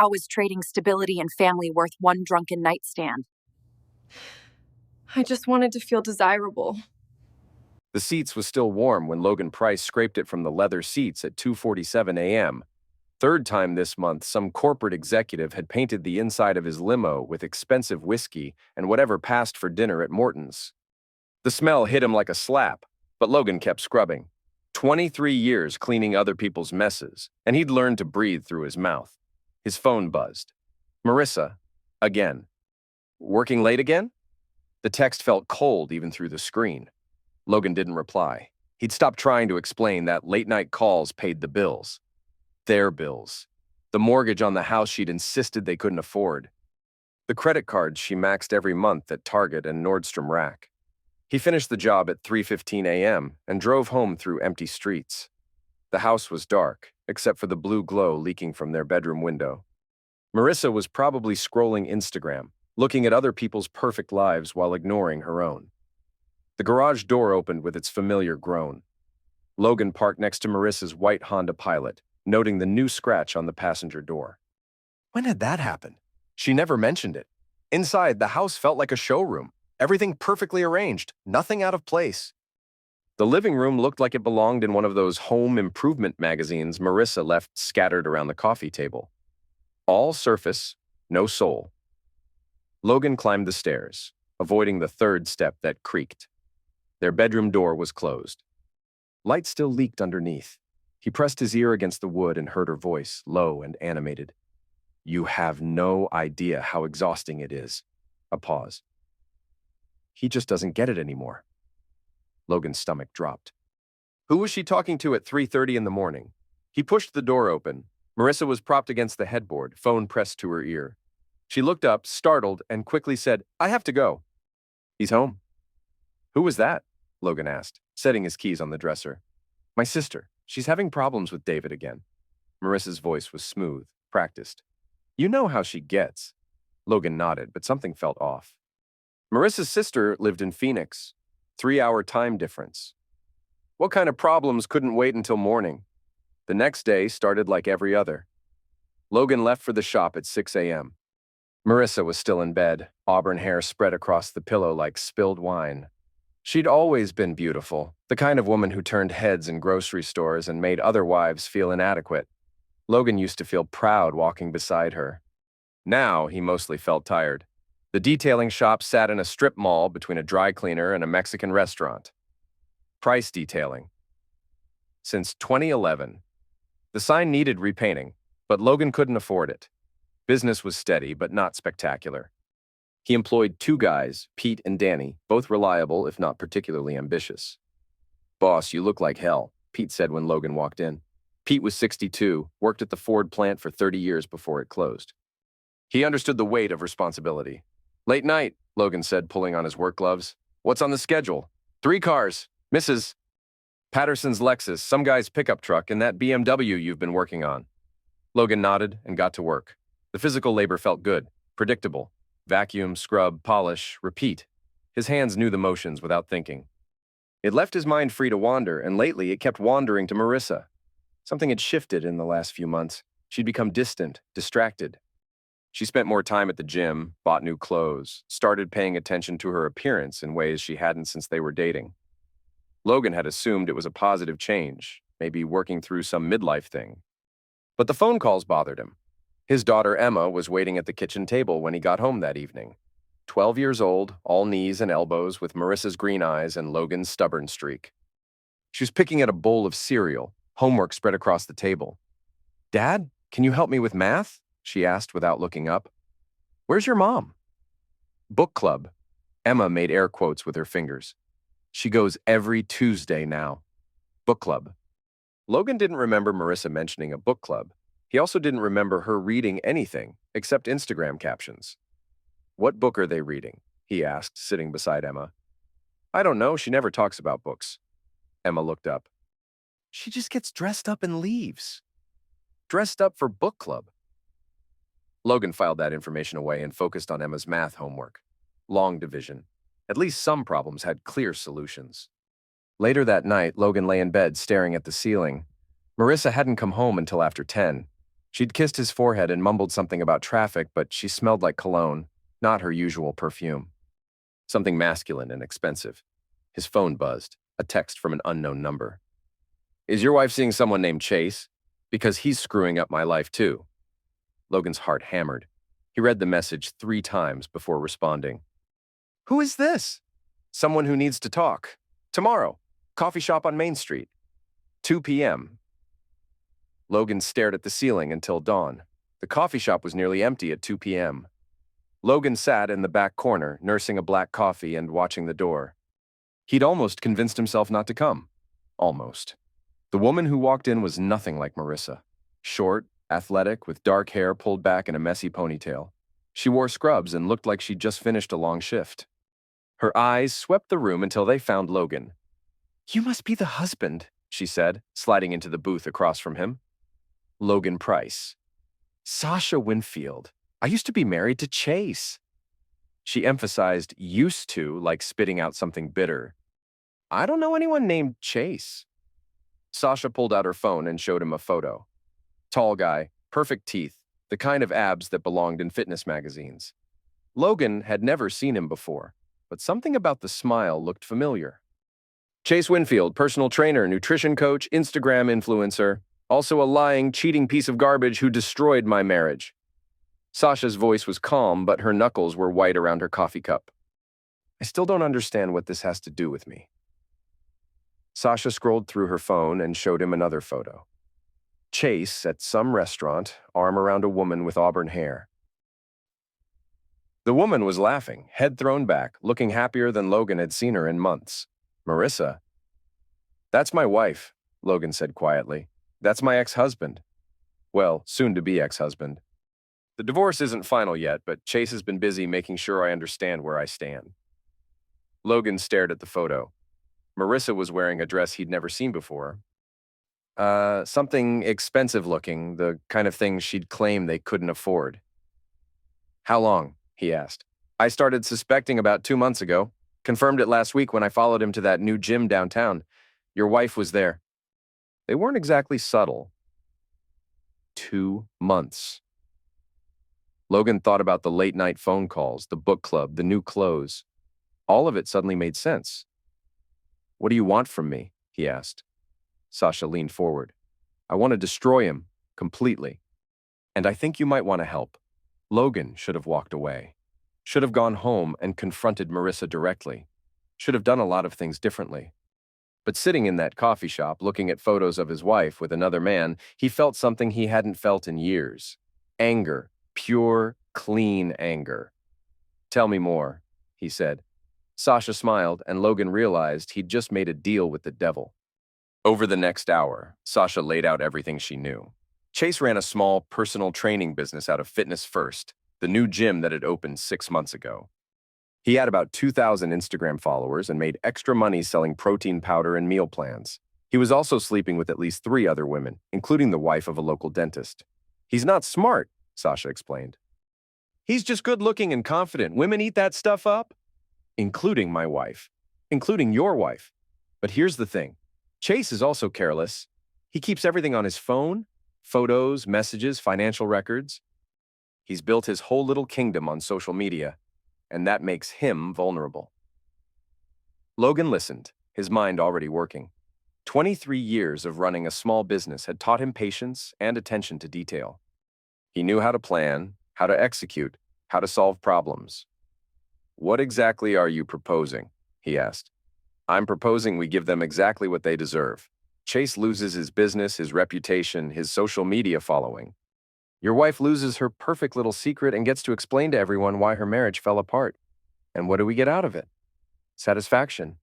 How is trading stability and family worth one drunken nightstand? I just wanted to feel desirable. The seats was still warm when Logan Price scraped it from the leather seats at 2:47 a.m. Third time this month, some corporate executive had painted the inside of his limo with expensive whiskey and whatever passed for dinner at Morton's. The smell hit him like a slap, but Logan kept scrubbing. 23 years cleaning other people's messes, and he'd learned to breathe through his mouth. His phone buzzed. Marissa, again. Working late again? The text felt cold even through the screen. Logan didn't reply. He'd stopped trying to explain that late-night calls paid the bills. Their bills. The mortgage on the house she'd insisted they couldn't afford. The credit cards she maxed every month at Target and Nordstrom Rack. He finished the job at 3:15 a.m. and drove home through empty streets. The house was dark, except for the blue glow leaking from their bedroom window. Marissa was probably scrolling Instagram, looking at other people's perfect lives while ignoring her own. The garage door opened with its familiar groan. Logan parked next to Marissa's white Honda Pilot, noting the new scratch on the passenger door. When had that happened? She never mentioned it. Inside, the house felt like a showroom. Everything perfectly arranged, nothing out of place. The living room looked like it belonged in one of those home improvement magazines Marissa left scattered around the coffee table. All surface, no soul. Logan climbed the stairs, avoiding the third step that creaked. Their bedroom door was closed. Light still leaked underneath. He pressed his ear against the wood and heard her voice, low and animated. You have no idea how exhausting it is. A pause. He just doesn't get it anymore. Logan's stomach dropped. Who was she talking to at 3:30 in the morning? He pushed the door open. Marissa was propped against the headboard, phone pressed to her ear. She looked up, startled, and quickly said, I have to go. He's home. Who was that? Logan asked, setting his keys on the dresser. My sister. She's having problems with David again. Marissa's voice was smooth, practiced. You know how she gets. Logan nodded, but something felt off. Marissa's sister lived in Phoenix. 3-hour time difference. What kind of problems couldn't wait until morning? The next day started like every other. Logan left for the shop at 6 a.m. Marissa was still in bed, auburn hair spread across the pillow like spilled wine. She'd always been beautiful, the kind of woman who turned heads in grocery stores and made other wives feel inadequate. Logan used to feel proud walking beside her. Now he mostly felt tired. The detailing shop sat in a strip mall between a dry cleaner and a Mexican restaurant. Price detailing. Since 2011. The sign needed repainting, but Logan couldn't afford it. Business was steady, but not spectacular. He employed 2 guys, Pete and Danny, both reliable if not particularly ambitious. Boss, you look like hell, Pete said when Logan walked in. Pete was 62, worked at the Ford plant for 30 years before it closed. He understood the weight of responsibility. Late night, Logan said, pulling on his work gloves. What's on the schedule? 3 cars. Mrs. Patterson's Lexus, some guy's pickup truck, and that BMW you've been working on. Logan nodded and got to work. The physical labor felt good, predictable. Vacuum, scrub, polish, repeat. His hands knew the motions without thinking. It left his mind free to wander, and lately it kept wandering to Marissa. Something had shifted in the last few months. She'd become distant, distracted. She spent more time at the gym, bought new clothes, started paying attention to her appearance in ways she hadn't since they were dating. Logan had assumed it was a positive change, maybe working through some midlife thing. But the phone calls bothered him. His daughter Emma was waiting at the kitchen table when he got home that evening. 12 years old, all knees and elbows with Marissa's green eyes and Logan's stubborn streak. She was picking at a bowl of cereal, homework spread across the table. Dad, can you help me with math? She asked without looking up. Where's your mom? Book club. Emma made air quotes with her fingers. She goes every Tuesday now. Book club. Logan didn't remember Marissa mentioning a book club. He also didn't remember her reading anything except Instagram captions. What book are they reading? He asked, sitting beside Emma. I don't know. She never talks about books. Emma looked up. She just gets dressed up and leaves. Dressed up for book club. Logan filed that information away and focused on Emma's math homework. Long division. At least some problems had clear solutions. Later that night, Logan lay in bed staring at the ceiling. Marissa hadn't come home until after 10. She'd kissed his forehead and mumbled something about traffic, but she smelled like cologne, not her usual perfume. Something masculine and expensive. His phone buzzed, a text from an unknown number. "Is your wife seeing someone named Chase? Because he's screwing up my life too." Logan's heart hammered. He read the message 3 times before responding. "Who is this?" "Someone who needs to talk. Tomorrow. Coffee shop on Main Street. 2 p.m. Logan stared at the ceiling until dawn. The coffee shop was nearly empty at 2 p.m. Logan sat in the back corner, nursing a black coffee and watching the door. He'd almost convinced himself not to come. Almost. The woman who walked in was nothing like Marissa. Short, athletic, with dark hair pulled back in a messy ponytail. She wore scrubs and looked like she'd just finished a long shift. Her eyes swept the room until they found Logan. "You must be the husband," she said, sliding into the booth across from him. Logan Price. "Sasha Winfield. I used to be married to Chase." She emphasized "used to" like spitting out something bitter. "I don't know anyone named Chase." Sasha pulled out her phone and showed him a photo. Tall guy, perfect teeth, the kind of abs that belonged in fitness magazines. Logan had never seen him before, but something about the smile looked familiar. "Chase Winfield, personal trainer, nutrition coach, Instagram influencer. Also a lying, cheating piece of garbage who destroyed my marriage." Sasha's voice was calm, but her knuckles were white around her coffee cup. "I still don't understand what this has to do with me." Sasha scrolled through her phone and showed him another photo. Chase at some restaurant, arm around a woman with auburn hair. The woman was laughing, head thrown back, looking happier than Logan had seen her in months. Marissa. "That's my wife," Logan said quietly. "That's my ex-husband. Well, soon-to-be ex-husband. The divorce isn't final yet, but Chase has been busy making sure I understand where I stand." Logan stared at the photo. Marissa was wearing a dress he'd never seen before. Something expensive looking, the kind of thing she'd claim they couldn't afford. "How long?" he asked. "I started suspecting about 2 months ago. Confirmed it last week when I followed him to that new gym downtown. Your wife was there." They weren't exactly subtle. 2 months. Logan thought about the late-night phone calls, the book club, the new clothes. All of it suddenly made sense. "What do you want from me?" he asked. Sasha leaned forward. "I want to destroy him, completely. And I think you might want to help." Logan should have walked away. Should have gone home and confronted Marissa directly. Should have done a lot of things differently. But sitting in that coffee shop, looking at photos of his wife with another man, he felt something he hadn't felt in years. Anger. Pure, clean anger. "Tell me more," he said. Sasha smiled, and Logan realized he'd just made a deal with the devil. Over the next hour, Sasha laid out everything she knew. Chase ran a small personal training business out of Fitness First, the new gym that had opened 6 months ago. He had about 2,000 Instagram followers and made extra money selling protein powder and meal plans. He was also sleeping with at least 3 other women, including the wife of a local dentist. "He's not smart," Sasha explained. "He's just good-looking and confident. Women eat that stuff up." "Including my wife. Including your wife. But here's the thing. Chase is also careless. He keeps everything on his phone, photos, messages, financial records. He's built his whole little kingdom on social media, and that makes him vulnerable." Logan listened, his mind already working. 23 years of running a small business had taught him patience and attention to detail. He knew how to plan, how to execute, how to solve problems. "What exactly are you proposing?" he asked. "I'm proposing we give them exactly what they deserve. Chase loses his business, his reputation, his social media following. Your wife loses her perfect little secret and gets to explain to everyone why her marriage fell apart. And what do we get out of it? Satisfaction.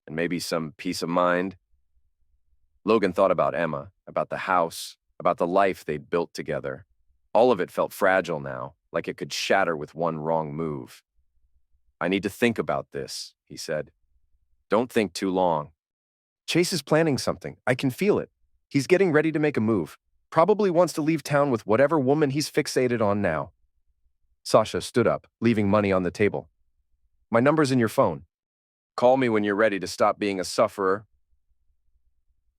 And maybe some peace of mind." Logan thought about Emma, about the house, about the life they'd built together. All of it felt fragile now, like it could shatter with one wrong move. "I need to think about this," he said. "Don't think too long. Chase is planning something. I can feel it. He's getting ready to make a move. Probably wants to leave town with whatever woman he's fixated on now." Sasha stood up, leaving money on the table. "My number's in your phone. Call me when you're ready to stop being a sufferer."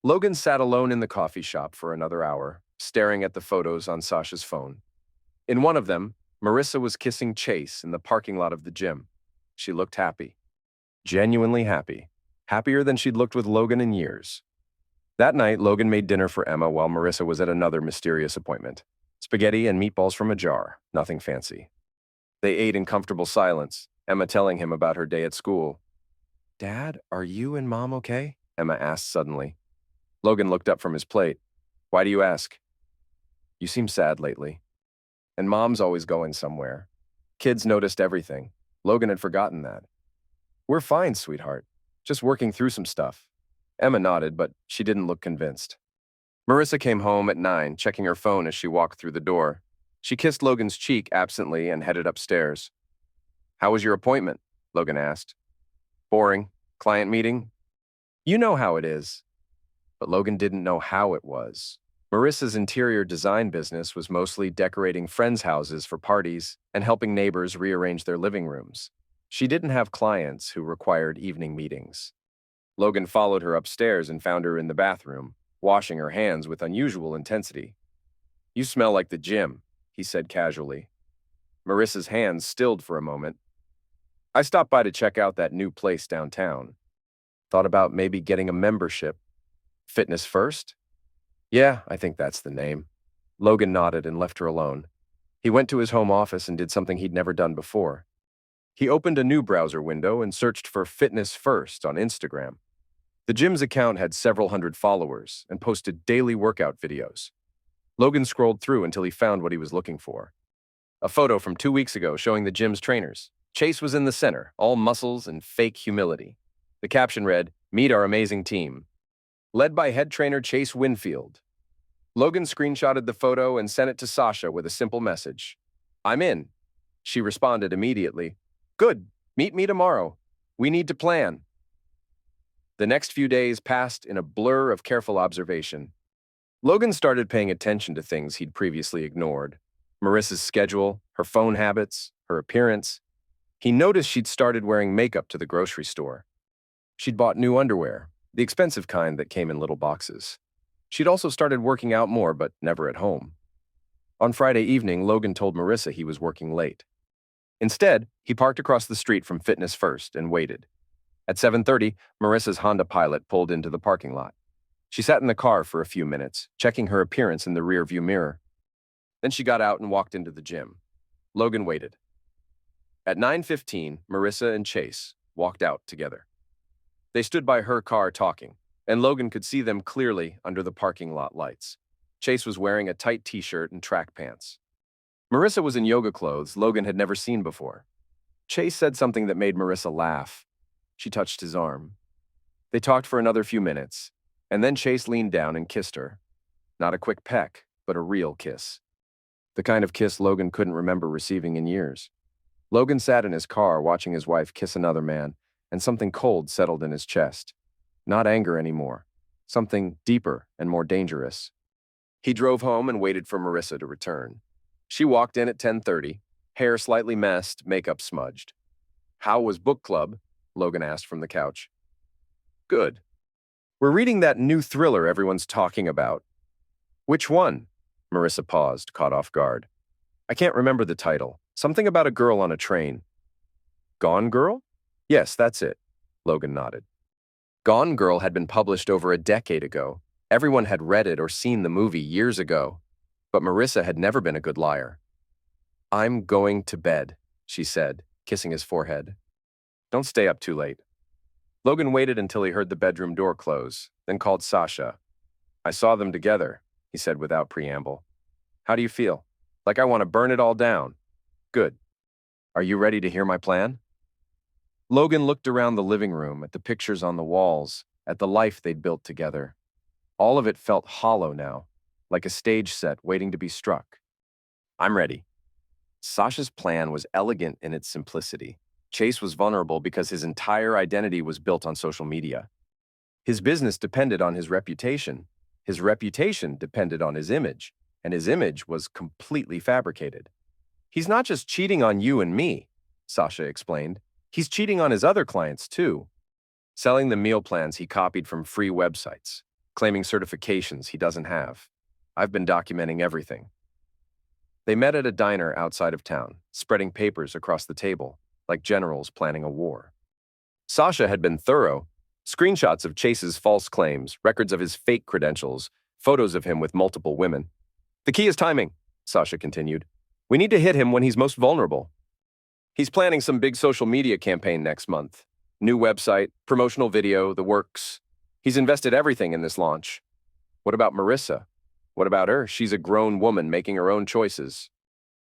Logan sat alone in the coffee shop for another hour, staring at the photos on Sasha's phone. In one of them, Marissa was kissing Chase in the parking lot of the gym. She looked happy. Genuinely happy. Happier than she'd looked with Logan in years. That night, Logan made dinner for Emma while Marissa was at another mysterious appointment. Spaghetti and meatballs from a jar, nothing fancy. They ate in comfortable silence, Emma telling him about her day at school. "Dad, are you and Mom okay?" Emma asked suddenly. Logan looked up from his plate. "Why do you ask?" "You seem sad lately. And Mom's always going somewhere." Kids noticed everything. Logan had forgotten that. "We're fine, sweetheart. Just working through some stuff." Emma nodded, but she didn't look convinced. Marissa came home at 9, checking her phone as she walked through the door. She kissed Logan's cheek absently and headed upstairs. "How was your appointment?" Logan asked. "Boring. Client meeting?" "You know how it is." But Logan didn't know how it was. Marissa's interior design business was mostly decorating friends' houses for parties and helping neighbors rearrange their living rooms. She didn't have clients who required evening meetings. Logan followed her upstairs and found her in the bathroom, washing her hands with unusual intensity. "You smell like the gym," he said casually. Marissa's hands stilled for a moment. "I stopped by to check out that new place downtown. Thought about maybe getting a membership. Fitness First?" "Yeah, I think that's the name." Logan nodded and left her alone. He went to his home office and did something he'd never done before. He opened a new browser window and searched for Fitness First on Instagram. The gym's account had several hundred followers and posted daily workout videos. Logan scrolled through until he found what he was looking for. A photo from 2 weeks ago showing the gym's trainers. Chase was in the center, all muscles and fake humility. The caption read, "Meet our amazing team. Led by head trainer Chase Winfield." Logan screenshotted the photo and sent it to Sasha with a simple message. "I'm in." She responded immediately. "Good. Meet me tomorrow. We need to plan." The next few days passed in a blur of careful observation. Logan started paying attention to things he'd previously ignored. Marissa's schedule, her phone habits, her appearance. He noticed she'd started wearing makeup to the grocery store. She'd bought new underwear, the expensive kind that came in little boxes. She'd also started working out more, but never at home. On Friday evening, Logan told Marissa he was working late. Instead, he parked across the street from Fitness First and waited. At 7:30, Marissa's Honda Pilot pulled into the parking lot. She sat in the car for a few minutes, checking her appearance in the rearview mirror. Then she got out and walked into the gym. Logan waited. At 9:15, Marissa and Chase walked out together. They stood by her car talking, and Logan could see them clearly under the parking lot lights. Chase was wearing a tight t-shirt and track pants. Marissa was in yoga clothes Logan had never seen before. Chase said something that made Marissa laugh. She touched his arm. They talked for another few minutes, and then Chase leaned down and kissed her. Not a quick peck, but a real kiss. The kind of kiss Logan couldn't remember receiving in years. Logan sat in his car watching his wife kiss another man, and something cold settled in his chest. Not anger anymore. Something deeper and more dangerous. He drove home and waited for Marissa to return. She walked in at 10:30, hair slightly messed, makeup smudged. "How was book club?" Logan asked from the couch. "Good. We're reading that new thriller everyone's talking about." "Which one?" Marissa paused, caught off guard. "I can't remember the title. Something about a girl on a train." "Gone Girl?" "Yes, that's it." Logan nodded. Gone Girl had been published over a decade ago. Everyone had read it or seen the movie years ago. But Marissa had never been a good liar. "I'm going to bed," she said, kissing his forehead. "Don't stay up too late." Logan waited until he heard the bedroom door close, then called Sasha. "I saw them together," he said without preamble. "How do you feel?" "Like I want to burn it all down." "Good. Are you ready to hear my plan?" Logan looked around the living room, at the pictures on the walls, at the life they'd built together. All of it felt hollow now, like a stage set waiting to be struck. "I'm ready." Sasha's plan was elegant in its simplicity. Chase was vulnerable because his entire identity was built on social media. His business depended on his reputation. His reputation depended on his image, and his image was completely fabricated. "He's not just cheating on you and me," Sasha explained. "He's cheating on his other clients too. Selling the meal plans he copied from free websites, claiming certifications he doesn't have. I've been documenting everything. They met at a diner outside of town, spreading papers across the table, like generals planning a war. Sasha had been thorough. Screenshots of Chase's false claims, records of his fake credentials, photos of him with multiple women. The key is timing, Sasha continued. We need to hit him when he's most vulnerable. He's planning some big social media campaign next month. New website, promotional video, the works. He's invested everything in this launch. What about Marissa? What about her? She's a grown woman making her own choices.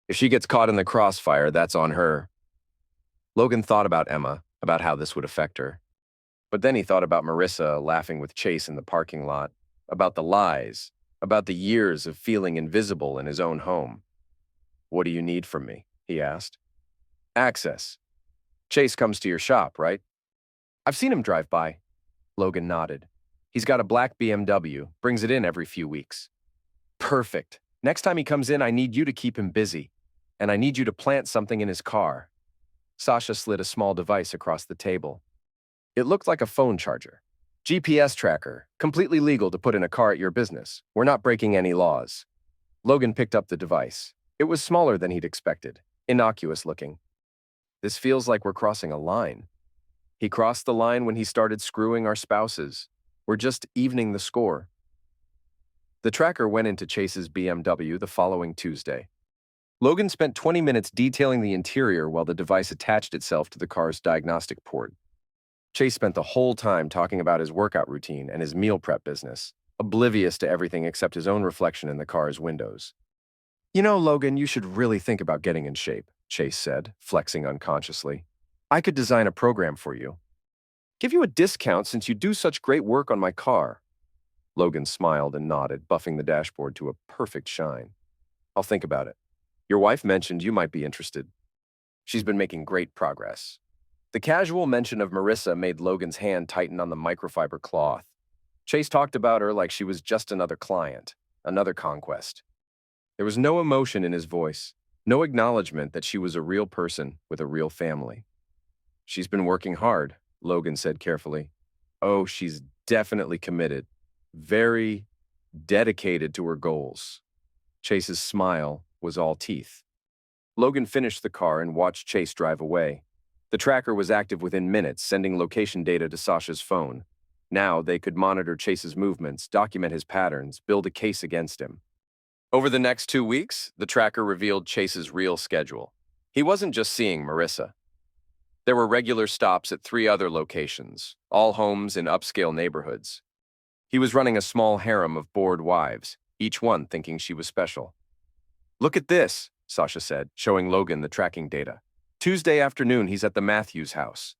If she gets caught in the crossfire, that's on her. Logan thought about Emma, about how this would affect her. But then he thought about Marissa laughing with Chase in the parking lot, about the lies, about the years of feeling invisible in his own home. What do you need from me? He asked. Access. Chase comes to your shop, right? I've seen him drive by. Logan nodded. He's got a black BMW, brings it in every few weeks. Perfect. Next time he comes in, I need you to keep him busy. And I need you to plant something in his car. Sasha slid a small device across the table. It looked like a phone charger. GPS tracker, completely legal to put in a car at your business. We're not breaking any laws. Logan picked up the device. It was smaller than he'd expected, innocuous looking. This feels like we're crossing a line. He crossed the line when he started screwing our spouses. We're just evening the score. The tracker went into Chase's BMW the following Tuesday. Logan spent 20 minutes detailing the interior while the device attached itself to the car's diagnostic port. Chase spent the whole time talking about his workout routine and his meal prep business, oblivious to everything except his own reflection in the car's windows. You know, Logan, you should really think about getting in shape, Chase said, flexing unconsciously. I could design a program for you. Give you a discount since you do such great work on my car. Logan smiled and nodded, buffing the dashboard to a perfect shine. I'll think about it. Your wife mentioned you might be interested. She's been making great progress. The casual mention of Marissa made Logan's hand tighten on the microfiber cloth. Chase talked about her like she was just another client, another conquest. There was no emotion in his voice, no acknowledgement that she was a real person with a real family. She's been working hard, Logan said carefully. Oh, she's definitely committed. Very dedicated to her goals. Chase's smile was all teeth. Logan finished the car and watched Chase drive away. The tracker was active within minutes, sending location data to Sasha's phone. Now they could monitor Chase's movements, document his patterns, build a case against him. Over the next 2 weeks, the tracker revealed Chase's real schedule. He wasn't just seeing Marissa. There were regular stops at 3 other locations, all homes in upscale neighborhoods. He was running a small harem of bored wives, each one thinking she was special. Look at this, Sasha said, showing Logan the tracking data. Tuesday afternoon, he's at the Matthews house.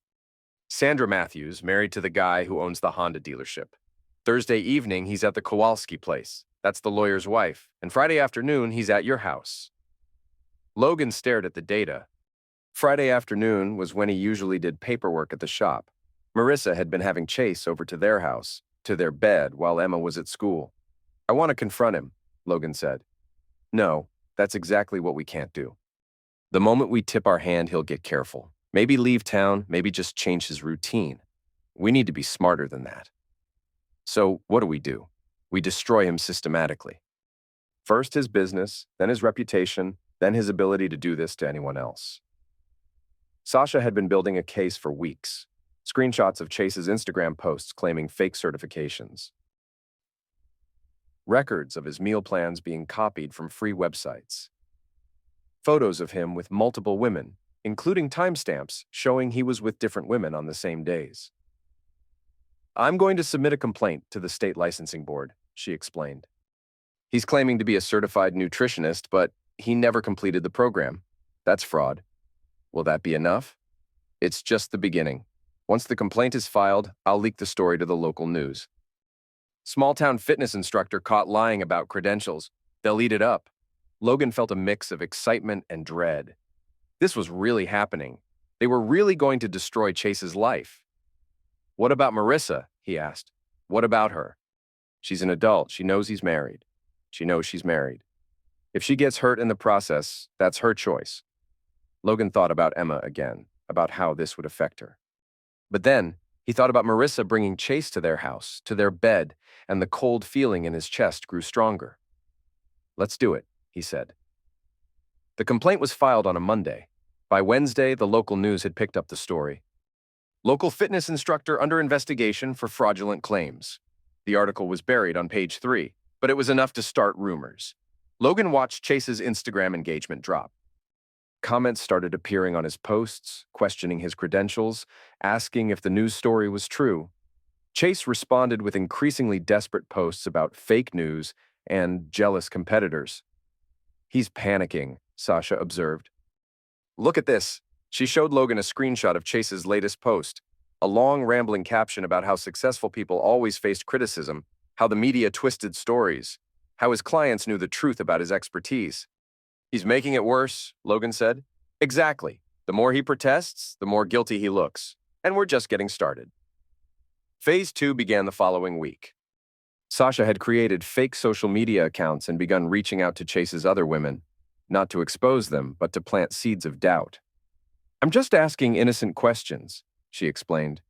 Sandra Matthews, married to the guy who owns the Honda dealership. Thursday evening, he's at the Kowalski place. That's the lawyer's wife. And Friday afternoon, he's at your house. Logan stared at the data. Friday afternoon was when he usually did paperwork at the shop. Marissa had been having Chase over to their house, to their bed, while Emma was at school. I want to confront him, Logan said. No, that's exactly what we can't do. The moment we tip our hand, he'll get careful. Maybe leave town, maybe just change his routine. We need to be smarter than that. So what do? We destroy him systematically. First his business, then his reputation, then his ability to do this to anyone else. Sasha had been building a case for weeks. Screenshots of Chase's Instagram posts claiming fake certifications. Records of his meal plans being copied from free websites. Photos of him with multiple women, including timestamps showing he was with different women on the same days. I'm going to submit a complaint to the state licensing board, she explained. He's claiming to be a certified nutritionist, but he never completed the program. That's fraud. Will that be enough? It's just the beginning. Once the complaint is filed, I'll leak the story to the local news. Small-town fitness instructor caught lying about credentials. They'll eat it up. Logan felt a mix of excitement and dread. This was really happening. They were really going to destroy Chase's life. What about Marissa? He asked. What about her? She's an adult. She knows he's married. She knows she's married. If she gets hurt in the process, that's her choice. Logan thought about Emma again, about how this would affect her. But then, he thought about Marissa bringing Chase to their house, to their bed, and the cold feeling in his chest grew stronger. Let's do it, he said. The complaint was filed on a Monday. By Wednesday, the local news had picked up the story. Local fitness instructor under investigation for fraudulent claims. The article was buried on page 3, but it was enough to start rumors. Logan watched Chase's Instagram engagement drop. Comments started appearing on his posts, questioning his credentials, asking if the news story was true. Chase responded with increasingly desperate posts about fake news and jealous competitors. He's panicking, Sasha observed. Look at this. She showed Logan a screenshot of Chase's latest post, a long rambling caption about how successful people always faced criticism, how the media twisted stories, how his clients knew the truth about his expertise. He's making it worse, Logan said. Exactly. The more he protests, the more guilty he looks. And we're just getting started. Phase 2 began the following week. Sasha had created fake social media accounts and begun reaching out to Chase's other women, not to expose them, but to plant seeds of doubt. I'm just asking innocent questions, she explained,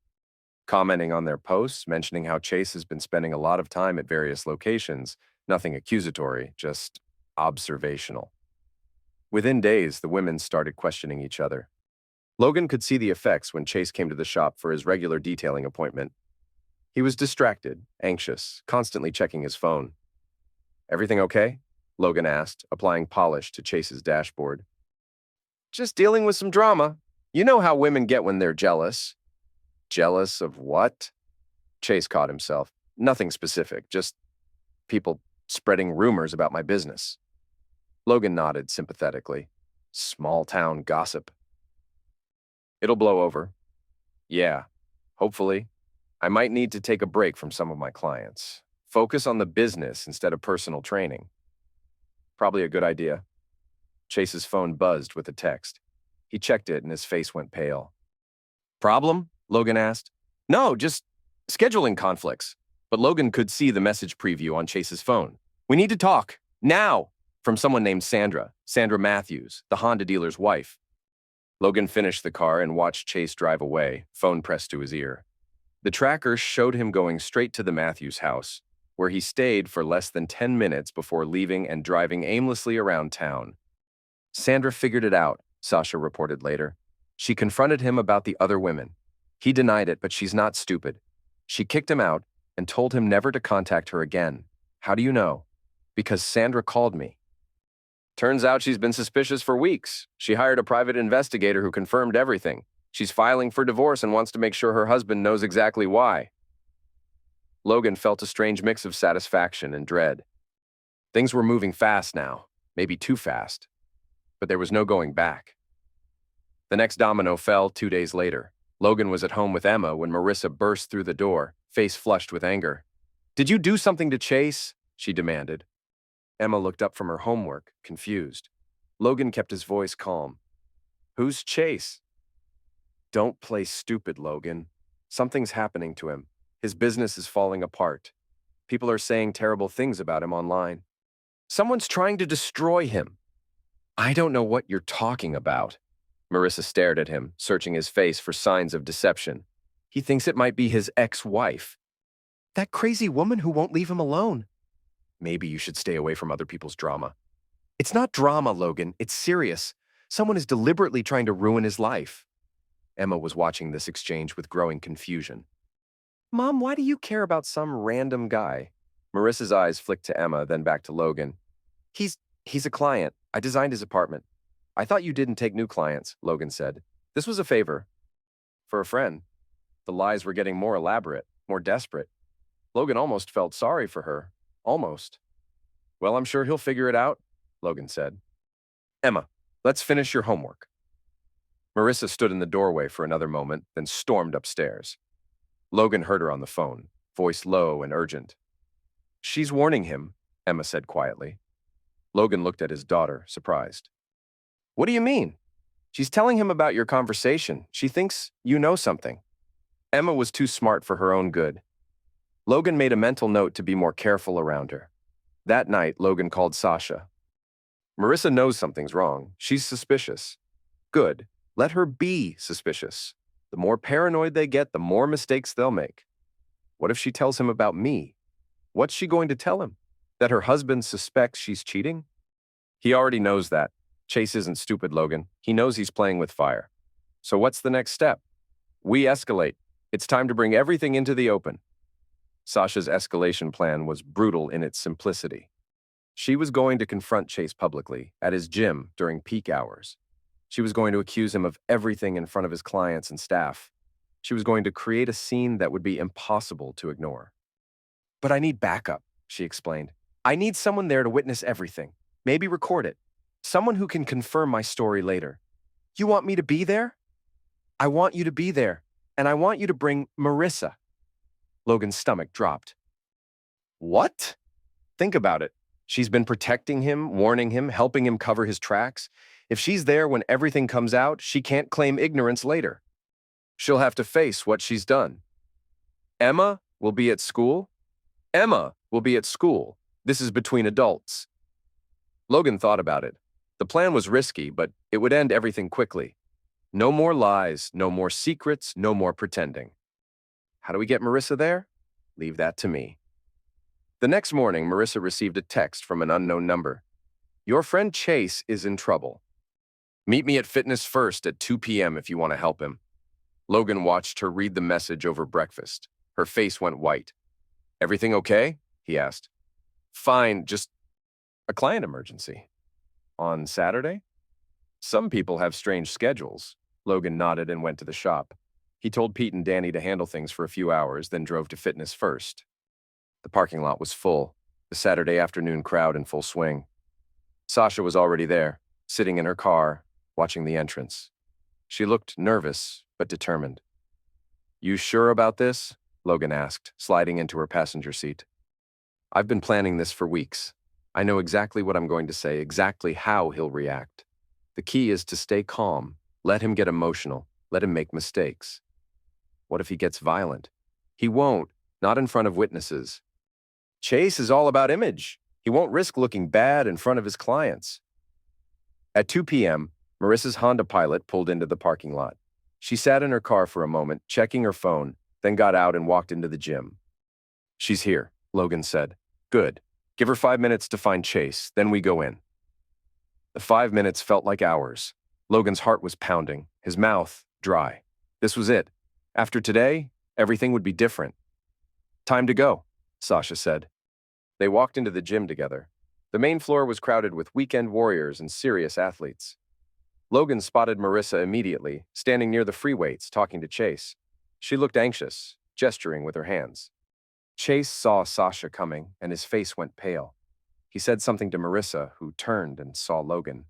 commenting on their posts, mentioning how Chase has been spending a lot of time at various locations, nothing accusatory, just observational. Within days, the women started questioning each other. Logan could see the effects when Chase came to the shop for his regular detailing appointment. He was distracted, anxious, constantly checking his phone. Everything okay? Logan asked, applying polish to Chase's dashboard. Just dealing with some drama. You know how women get when they're jealous. Jealous of what? Chase caught himself. Nothing specific, just people spreading rumors about my business. Logan nodded sympathetically. Small-town gossip. It'll blow over. Yeah, hopefully. I might need to take a break from some of my clients. Focus on the business instead of personal training. Probably a good idea. Chase's phone buzzed with a text. He checked it and his face went pale. Problem? Logan asked. No, just scheduling conflicts. But Logan could see the message preview on Chase's phone. We need to talk. Now! From someone named Sandra Matthews, the Honda dealer's wife. Logan finished the car and watched Chase drive away, phone pressed to his ear. The tracker showed him going straight to the Matthews house, where he stayed for less than 10 minutes before leaving and driving aimlessly around town. Sandra figured it out, Sasha reported later. She confronted him about the other women. He denied it, but she's not stupid. She kicked him out and told him never to contact her again. How do you know? Because Sandra called me. Turns out she's been suspicious for weeks. She hired a private investigator who confirmed everything. She's filing for divorce and wants to make sure her husband knows exactly why. Logan felt a strange mix of satisfaction and dread. Things were moving fast now, maybe too fast. But there was no going back. The next domino fell 2 days later. Logan was at home with Emma when Marissa burst through the door, face flushed with anger. Did you do something to Chase? She demanded. Emma looked up from her homework, confused. Logan kept his voice calm. Who's Chase? Don't play stupid, Logan. Something's happening to him. His business is falling apart. People are saying terrible things about him online. Someone's trying to destroy him. I don't know what you're talking about. Marissa stared at him, searching his face for signs of deception. He thinks it might be his ex-wife. That crazy woman who won't leave him alone. Maybe you should stay away from other people's drama. It's not drama, Logan. It's serious. Someone is deliberately trying to ruin his life. Emma was watching this exchange with growing confusion. Mom, why do you care about some random guy? Marissa's eyes flicked to Emma, then back to Logan. He's a client. I designed his apartment. I thought you didn't take new clients, Logan said. This was a favor. For a friend. The lies were getting more elaborate, more desperate. Logan almost felt sorry for her. Almost. Well, I'm sure he'll figure it out, Logan said. Emma, let's finish your homework. Marissa stood in the doorway for another moment, then stormed upstairs. Logan heard her on the phone, voice low and urgent. She's warning him, Emma said quietly. Logan looked at his daughter, surprised. What do you mean? She's telling him about your conversation. She thinks you know something. Emma was too smart for her own good. Logan made a mental note to be more careful around her. That night, Logan called Sasha. Marissa knows something's wrong. She's suspicious. Good. Let her be suspicious. The more paranoid they get, the more mistakes they'll make. What if she tells him about me? What's she going to tell him? That her husband suspects she's cheating? He already knows that. Chase isn't stupid, Logan. He knows he's playing with fire. So what's the next step? We escalate. It's time to bring everything into the open. Sasha's escalation plan was brutal in its simplicity. She was going to confront Chase publicly, at his gym, during peak hours. She was going to accuse him of everything in front of his clients and staff. She was going to create a scene that would be impossible to ignore. But I need backup, she explained. I need someone there to witness everything. Maybe record it. Someone who can confirm my story later. You want me to be there? I want you to be there, and I want you to bring Marissa. Logan's stomach dropped. What? Think about it. She's been protecting him, warning him, helping him cover his tracks. If she's there when everything comes out, she can't claim ignorance later. She'll have to face what she's done. Emma will be at school? Emma will be at school. This is between adults. Logan thought about it. The plan was risky, but it would end everything quickly. No more lies, no more secrets, no more pretending. How do we get Marissa there? Leave that to me. The next morning, Marissa received a text from an unknown number. Your friend Chase is in trouble. Meet me at Fitness First at 2 p.m. if you want to help him. Logan watched her read the message over breakfast. Her face went white. Everything okay? He asked. Fine, just a client emergency. On Saturday? Some people have strange schedules. Logan nodded and went to the shop. He told Pete and Danny to handle things for a few hours, then drove to Fitness First. The parking lot was full, the Saturday afternoon crowd in full swing. Sasha was already there, sitting in her car, watching the entrance. She looked nervous, but determined. You sure about this? Logan asked, sliding into her passenger seat. I've been planning this for weeks. I know exactly what I'm going to say, exactly how he'll react. The key is to stay calm, let him get emotional, let him make mistakes. What if he gets violent? He won't, not in front of witnesses. Chase is all about image. He won't risk looking bad in front of his clients. At 2 p.m., Marissa's Honda Pilot pulled into the parking lot. She sat in her car for a moment, checking her phone, then got out and walked into the gym. She's here, Logan said. Good. Give her 5 minutes to find Chase, then we go in. The 5 minutes felt like hours. Logan's heart was pounding, his mouth dry. This was it. After today, everything would be different. Time to go, Sasha said. They walked into the gym together. The main floor was crowded with weekend warriors and serious athletes. Logan spotted Marissa immediately, standing near the free weights, talking to Chase. She looked anxious, gesturing with her hands. Chase saw Sasha coming, and his face went pale. He said something to Marissa, who turned and saw Logan.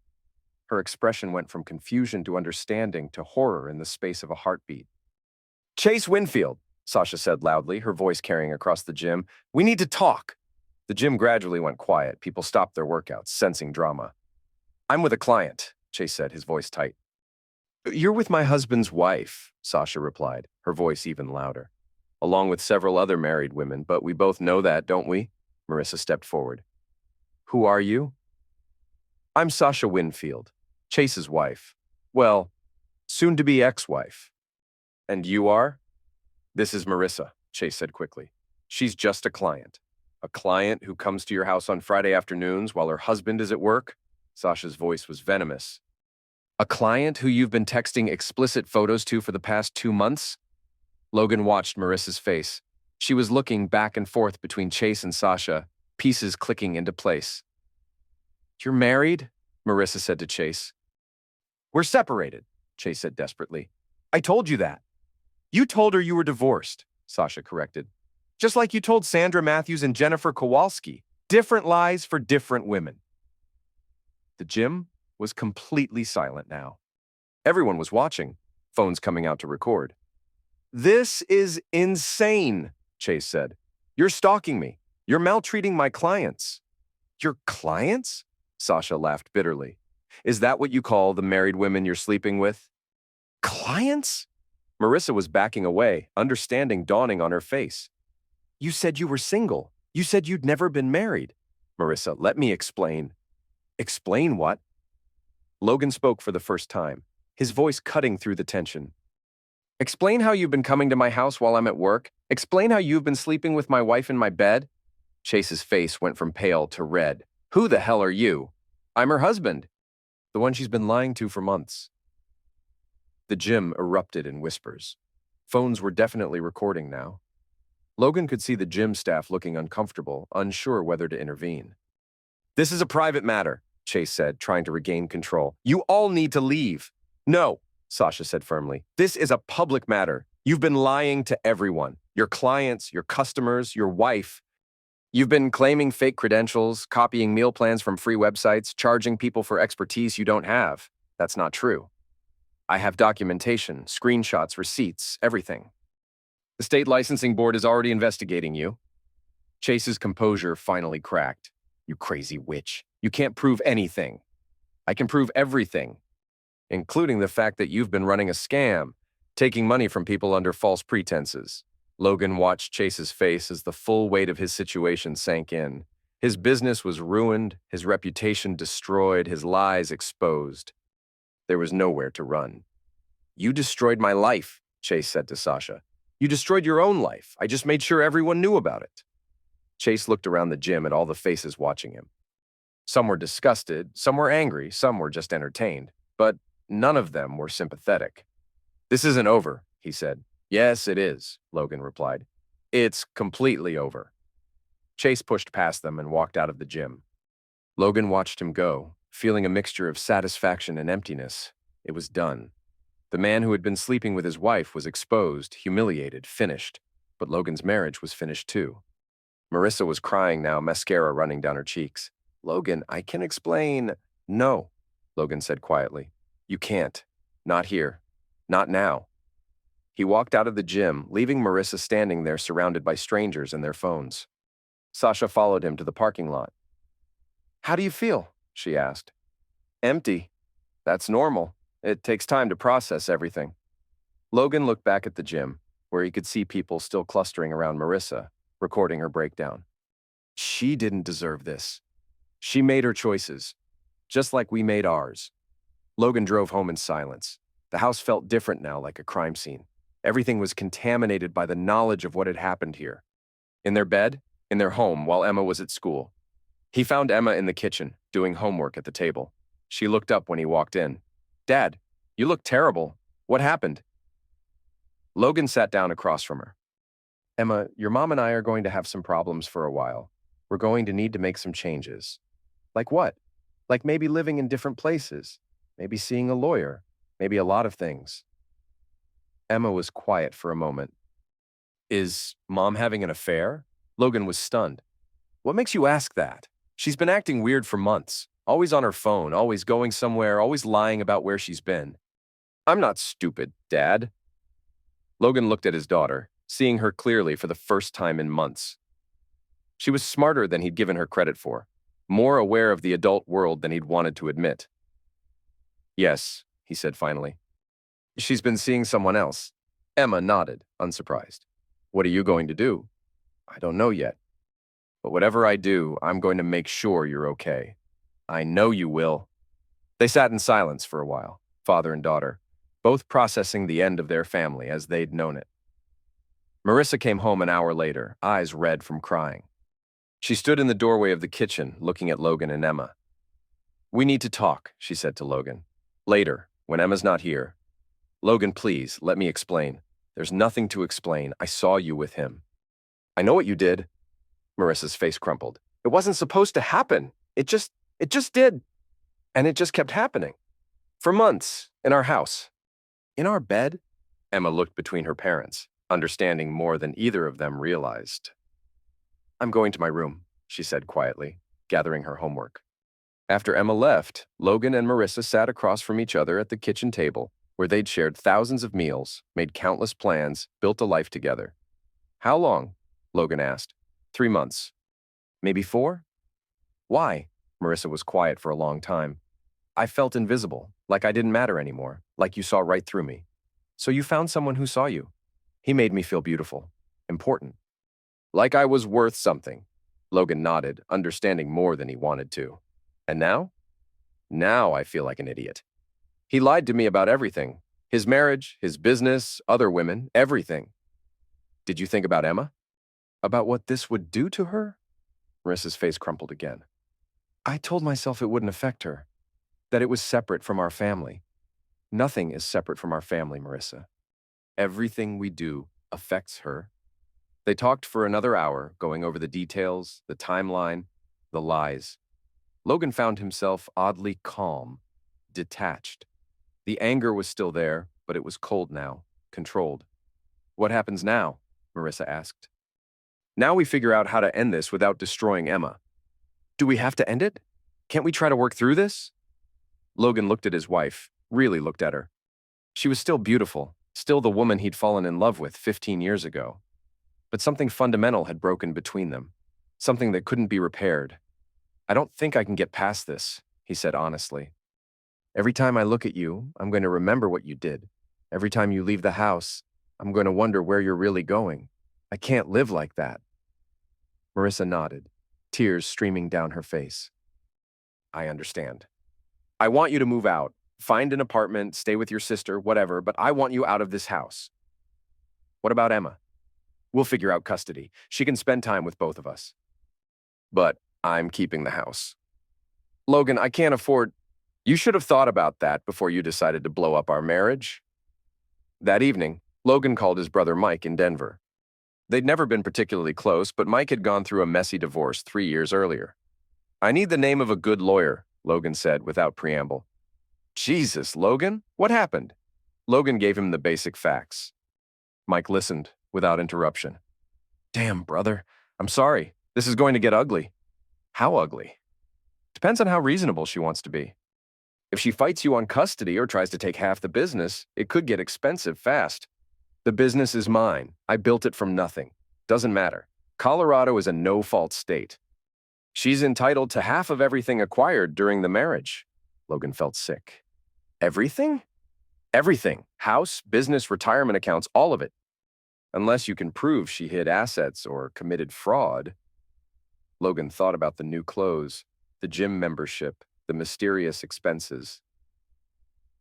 Her expression went from confusion to understanding to horror in the space of a heartbeat. Chase Winfield, Sasha said loudly, her voice carrying across the gym. We need to talk. The gym gradually went quiet. People stopped their workouts, sensing drama. I'm with a client, Chase said, his voice tight. You're with my husband's wife, Sasha replied, her voice even louder. Along with several other married women, but we both know that, don't we? Marissa stepped forward. Who are you? I'm Sasha Winfield, Chase's wife. Well, soon-to-be ex-wife. And you are? This is Marissa, Chase said quickly. She's just a client. A client who comes to your house on Friday afternoons while her husband is at work? Sasha's voice was venomous. A client who you've been texting explicit photos to for the past 2 months? Logan watched Marissa's face. She was looking back and forth between Chase and Sasha, pieces clicking into place. You're married? Marissa said to Chase. We're separated, Chase said desperately. I told you that. You told her you were divorced, Sasha corrected. Just like you told Sandra Matthews and Jennifer Kowalski. Different lies for different women. The gym was completely silent now. Everyone was watching, phones coming out to record. This is insane, Chase said. You're stalking me. You're maltreating my clients. Your clients? Sasha laughed bitterly. Is that what you call the married women you're sleeping with? Clients? Marissa was backing away, understanding dawning on her face. You said you were single. You said you'd never been married. Marissa, let me explain. Explain what? Logan spoke for the first time, his voice cutting through the tension. Explain how you've been coming to my house while I'm at work. Explain how you've been sleeping with my wife in my bed. Chase's face went from pale to red. Who the hell are you? I'm her husband, the one she's been lying to for months. The gym erupted in whispers. Phones were definitely recording now. Logan could see the gym staff looking uncomfortable, unsure whether to intervene. This is a private matter, Chase said, trying to regain control. You all need to leave. No, Sasha said firmly. This is a public matter. You've been lying to everyone. Your clients, your customers, your wife. You've been claiming fake credentials, copying meal plans from free websites, charging people for expertise you don't have. That's not true. I have documentation, screenshots, receipts, everything. The state licensing board is already investigating you. Chase's composure finally cracked. You crazy witch. You can't prove anything. I can prove everything, including the fact that you've been running a scam, taking money from people under false pretenses. Logan watched Chase's face as the full weight of his situation sank in. His business was ruined, his reputation destroyed, his lies exposed. There was nowhere to run. You destroyed my life, Chase said to Sasha. You destroyed your own life. I just made sure everyone knew about it. Chase looked around the gym at all the faces watching him. Some were disgusted, some were angry, some were just entertained, but none of them were sympathetic. This isn't over, he said. Yes, it is, Logan replied. It's completely over. Chase pushed past them and walked out of the gym. Logan watched him go, feeling a mixture of satisfaction and emptiness. It was done. The man who had been sleeping with his wife was exposed, humiliated, finished. But Logan's marriage was finished too. Marissa was crying now, mascara running down her cheeks. Logan, I can explain. No, Logan said quietly. You can't. Not here. Not now. He walked out of the gym, leaving Marissa standing there surrounded by strangers and their phones. Sasha followed him to the parking lot. How do you feel? She asked. Empty. That's normal. It takes time to process everything. Logan looked back at the gym, where he could see people still clustering around Marissa, recording her breakdown. She didn't deserve this. She made her choices, just like we made ours. Logan drove home in silence. The house felt different now, like a crime scene. Everything was contaminated by the knowledge of what had happened here. In their bed, in their home, while Emma was at school. He found Emma in the kitchen, doing homework at the table. She looked up when he walked in. Dad, you look terrible. What happened? Logan sat down across from her. Emma, your mom and I are going to have some problems for a while. We're going to need to make some changes. Like what? Like maybe living in different places. Maybe seeing a lawyer. Maybe a lot of things. Emma was quiet for a moment. Is Mom having an affair? Logan was stunned. What makes you ask that? She's been acting weird for months. Always on her phone, always going somewhere, always lying about where she's been. I'm not stupid, Dad. Logan looked at his daughter, seeing her clearly for the first time in months. She was smarter than he'd given her credit for, more aware of the adult world than he'd wanted to admit. Yes, he said finally. She's been seeing someone else. Emma nodded, unsurprised. What are you going to do? I don't know yet. But whatever I do, I'm going to make sure you're okay. I know you will. They sat in silence for a while, father and daughter, both processing the end of their family as they'd known it. Marissa came home an hour later, eyes red from crying. She stood in the doorway of the kitchen, looking at Logan and Emma. We need to talk, she said to Logan. Later, when Emma's not here. Logan, please, let me explain. There's nothing to explain. I saw you with him. I know what you did. Marissa's face crumpled. It wasn't supposed to happen. It just did. And it just kept happening. For months, in our house. In our bed? Emma looked between her parents, understanding more than either of them realized. I'm going to my room, she said quietly, gathering her homework. After Emma left, Logan and Marissa sat across from each other at the kitchen table, where they'd shared thousands of meals, made countless plans, built a life together. How long? Logan asked. 3 months. Maybe 4? Why? Marissa was quiet for a long time. I felt invisible, like I didn't matter anymore, like you saw right through me. So you found someone who saw you. He made me feel beautiful, important. Like I was worth something. Logan nodded, understanding more than he wanted to. And now? Now I feel like an idiot. He lied to me about everything. His marriage, his business, other women, everything. Did you think about Emma? About what this would do to her? Marissa's face crumpled again. I told myself it wouldn't affect her, that it was separate from our family. Nothing is separate from our family, Marissa. Everything we do affects her. They talked for another hour, going over the details, the timeline, the lies. Logan found himself oddly calm, detached. The anger was still there, but it was cold now, controlled. What happens now? Marissa asked. Now we figure out how to end this without destroying Emma. Do we have to end it? Can't we try to work through this? Logan looked at his wife, really looked at her. She was still beautiful, still the woman he'd fallen in love with 15 years ago. But something fundamental had broken between them, something that couldn't be repaired. I don't think I can get past this, he said honestly. Every time I look at you, I'm going to remember what you did. Every time you leave the house, I'm going to wonder where you're really going. I can't live like that. Marissa nodded, tears streaming down her face. I understand. I want you to move out, find an apartment, stay with your sister, whatever, but I want you out of this house. What about Emma? We'll figure out custody. She can spend time with both of us. But I'm keeping the house. Logan, I can't afford... You should have thought about that before you decided to blow up our marriage. That evening, Logan called his brother Mike in Denver. They'd never been particularly close, but Mike had gone through a messy divorce 3 years earlier. I need the name of a good lawyer, Logan said without preamble. Jesus, Logan, what happened? Logan gave him the basic facts. Mike listened without interruption. Damn, brother, I'm sorry. This is going to get ugly. How ugly? Depends on how reasonable she wants to be. If she fights you on custody or tries to take half the business, it could get expensive fast. The business is mine. I built it from nothing. Doesn't matter. Colorado is a no-fault state. She's entitled to half of everything acquired during the marriage. Logan felt sick. Everything? Everything. House, business, retirement accounts, all of it. Unless you can prove she hid assets or committed fraud. Logan thought about the new clothes, the gym membership, the mysterious expenses.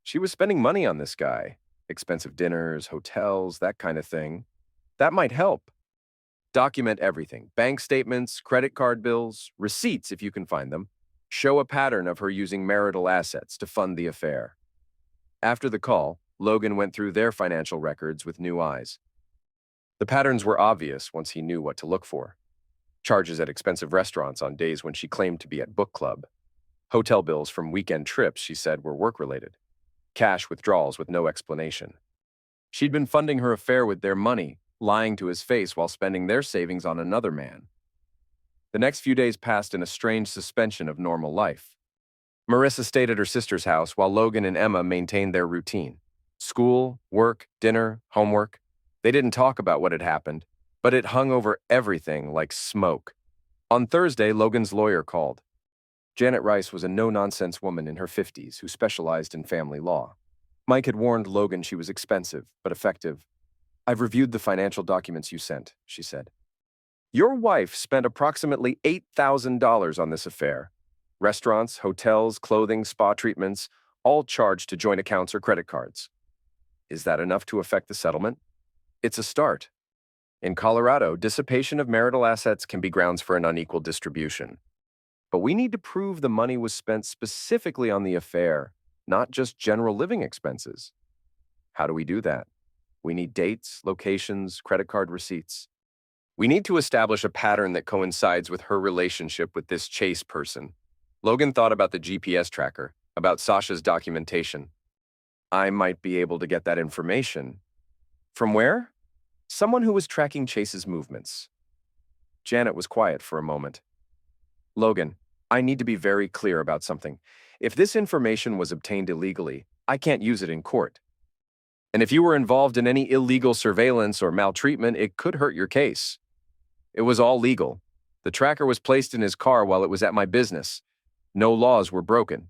She was spending money on this guy. Expensive dinners, hotels, that kind of thing. That might help. Document everything. Bank statements, credit card bills, receipts if you can find them. Show a pattern of her using marital assets to fund the affair. After the call, Logan went through their financial records with new eyes. The patterns were obvious once he knew what to look for. Charges at expensive restaurants on days when she claimed to be at book club. Hotel bills from weekend trips she said were work-related. Cash withdrawals with no explanation. She'd been funding her affair with their money, lying to his face while spending their savings on another man. The next few days passed in a strange suspension of normal life. Marissa stayed at her sister's house while Logan and Emma maintained their routine. School, work, dinner, homework. They didn't talk about what had happened, but it hung over everything like smoke. On Thursday, Logan's lawyer called. Janet Rice was a no-nonsense woman in her 50s who specialized in family law. Mike had warned Logan she was expensive, but effective. I've reviewed the financial documents you sent, she said. Your wife spent approximately $8,000 on this affair. Restaurants, hotels, clothing, spa treatments, all charged to joint accounts or credit cards. Is that enough to affect the settlement? It's a start. In Colorado, dissipation of marital assets can be grounds for an unequal distribution. But we need to prove the money was spent specifically on the affair, not just general living expenses. How do we do that? We need dates, locations, credit card receipts. We need to establish a pattern that coincides with her relationship with this Chase person. Logan thought about the GPS tracker, about Sasha's documentation. I might be able to get that information. From where? Someone who was tracking Chase's movements. Janet was quiet for a moment. Logan, I need to be very clear about something. If this information was obtained illegally, I can't use it in court. And if you were involved in any illegal surveillance or maltreatment, it could hurt your case. It was all legal. The tracker was placed in his car while it was at my business. No laws were broken.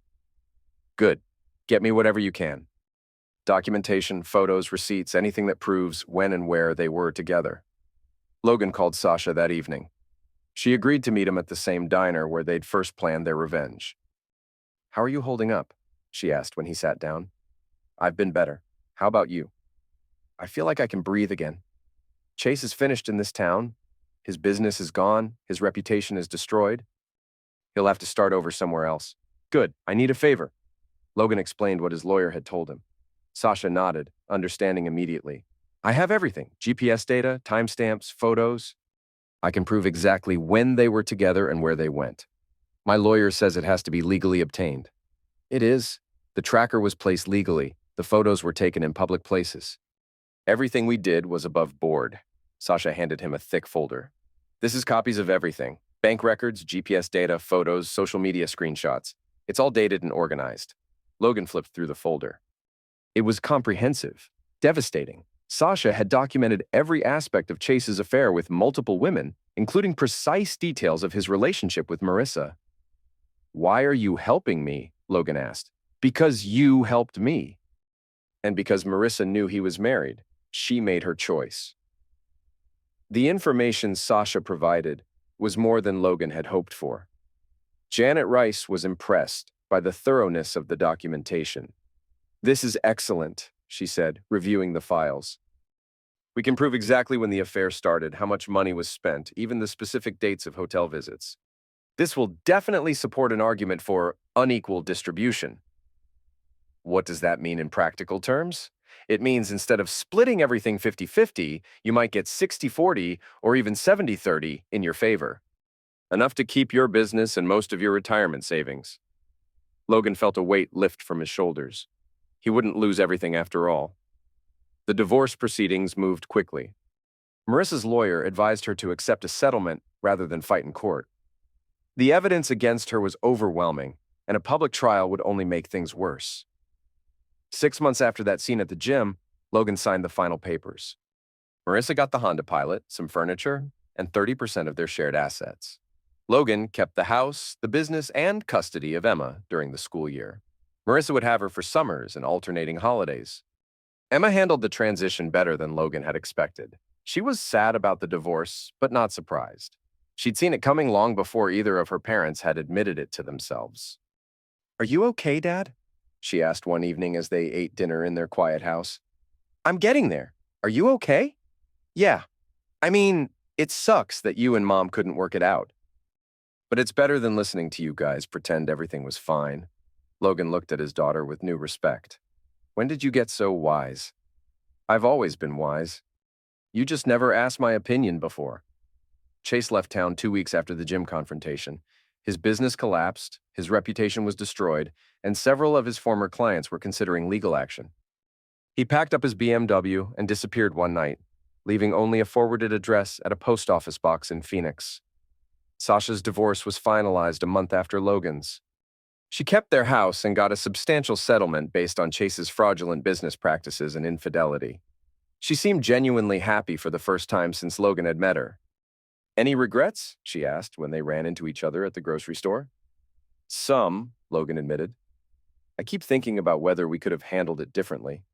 Good. Get me whatever you can. Documentation, photos, receipts, anything that proves when and where they were together. Logan called Sasha that evening. She agreed to meet him at the same diner where they'd first planned their revenge. How are you holding up? She asked when he sat down. I've been better. How about you? I feel like I can breathe again. Chase is finished in this town. His business is gone, his reputation is destroyed. He'll have to start over somewhere else. Good, I need a favor. Logan explained what his lawyer had told him. Sasha nodded, understanding immediately. I have everything: GPS data, timestamps, photos. I can prove exactly when they were together and where they went. My lawyer says it has to be legally obtained. It is. The tracker was placed legally. The photos were taken in public places. Everything we did was above board. Sasha handed him a thick folder. This is copies of everything: bank records, GPS data, photos, social media screenshots. It's all dated and organized. Logan flipped through the folder. It was comprehensive, devastating. Sasha had documented every aspect of Chase's affair with multiple women, including precise details of his relationship with Marissa. Why are you helping me? Logan asked. Because you helped me. And because Marissa knew he was married, she made her choice. The information Sasha provided was more than Logan had hoped for. Janet Rice was impressed by the thoroughness of the documentation. This is excellent, she said, reviewing the files. We can prove exactly when the affair started, how much money was spent, even the specific dates of hotel visits. This will definitely support an argument for unequal distribution. What does that mean in practical terms? It means instead of splitting everything 50-50, you might get 60-40 or even 70-30 in your favor. Enough to keep your business and most of your retirement savings. Logan felt a weight lift from his shoulders. He wouldn't lose everything after all. The divorce proceedings moved quickly. Marissa's lawyer advised her to accept a settlement rather than fight in court. The evidence against her was overwhelming, and a public trial would only make things worse. 6 months after that scene at the gym, Logan signed the final papers. Marissa got the Honda Pilot, some furniture, and 30% of their shared assets. Logan kept the house, the business, and custody of Emma during the school year. Marissa would have her for summers and alternating holidays. Emma handled the transition better than Logan had expected. She was sad about the divorce, but not surprised. She'd seen it coming long before either of her parents had admitted it to themselves. "Are you okay, Dad?" she asked one evening as they ate dinner in their quiet house. "I'm getting there. Are you okay?" "Yeah. I mean, it sucks that you and Mom couldn't work it out. But it's better than listening to you guys pretend everything was fine." Logan looked at his daughter with new respect. "When did you get so wise?" "I've always been wise. You just never asked my opinion before." Chase left town 2 weeks after the gym confrontation. His business collapsed, his reputation was destroyed, and several of his former clients were considering legal action. He packed up his BMW and disappeared one night, leaving only a forwarded address at a post office box in Phoenix. Sasha's divorce was finalized a month after Logan's. She kept their house and got a substantial settlement based on Chase's fraudulent business practices and infidelity. She seemed genuinely happy for the first time since Logan had met her. "Any regrets?" she asked when they ran into each other at the grocery store. "Some," Logan admitted. "I keep thinking about whether we could have handled it differently."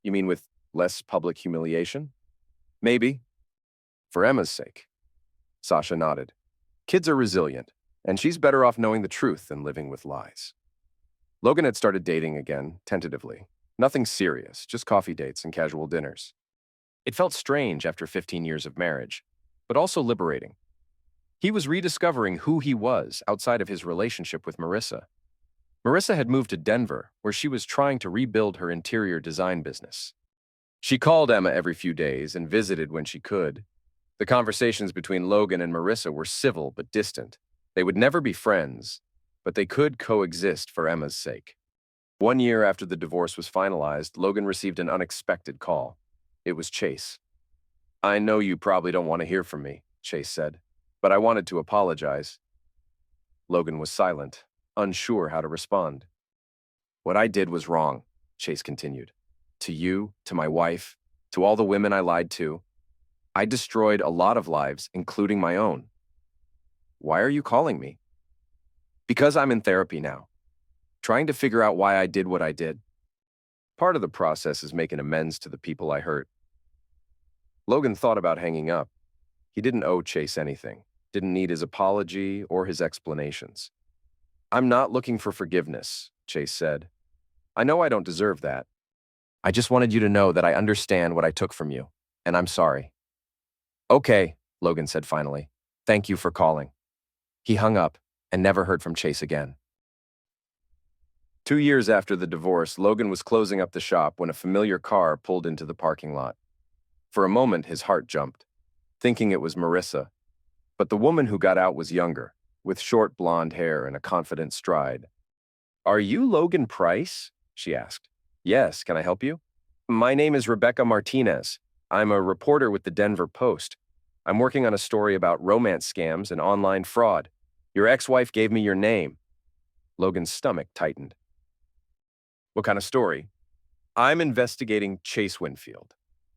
"You mean with less public humiliation?" "Maybe. For Emma's sake." Sasha nodded. "Kids are resilient, and she's better off knowing the truth than living with lies." Logan had started dating again, tentatively. Nothing serious, just coffee dates and casual dinners. It felt strange after 15 years of marriage, but also liberating. He was rediscovering who he was outside of his relationship with Marissa. Marissa had moved to Denver, where she was trying to rebuild her interior design business. She called Emma every few days and visited when she could. The conversations between Logan and Marissa were civil but distant. They would never be friends, but they could coexist for Emma's sake. 1 year after the divorce was finalized, Logan received an unexpected call. It was Chase. "I know you probably don't want to hear from me," Chase said, "but I wanted to apologize." Logan was silent, unsure how to respond. "What I did was wrong," Chase continued. "To you, to my wife, to all the women I lied to. I destroyed a lot of lives, including my own." "Why are you calling me?" "Because I'm in therapy now, trying to figure out why I did what I did. Part of the process is making amends to the people I hurt." Logan thought about hanging up. He didn't owe Chase anything, didn't need his apology or his explanations. "I'm not looking for forgiveness," Chase said. "I know I don't deserve that. I just wanted you to know that I understand what I took from you, and I'm sorry." "Okay," Logan said finally. "Thank you for calling." He hung up and never heard from Chase again. 2 years after the divorce, Logan was closing up the shop when a familiar car pulled into the parking lot. For a moment, his heart jumped, thinking it was Marissa. But the woman who got out was younger, with short blonde hair and a confident stride. "Are you Logan Price?" she asked. "Yes, can I help you?" "My name is Rebecca Martinez. I'm a reporter with the Denver Post. I'm working on a story about romance scams and online fraud. Your ex-wife gave me your name." Logan's stomach tightened. "What kind of story?" "I'm investigating Chase Winfield.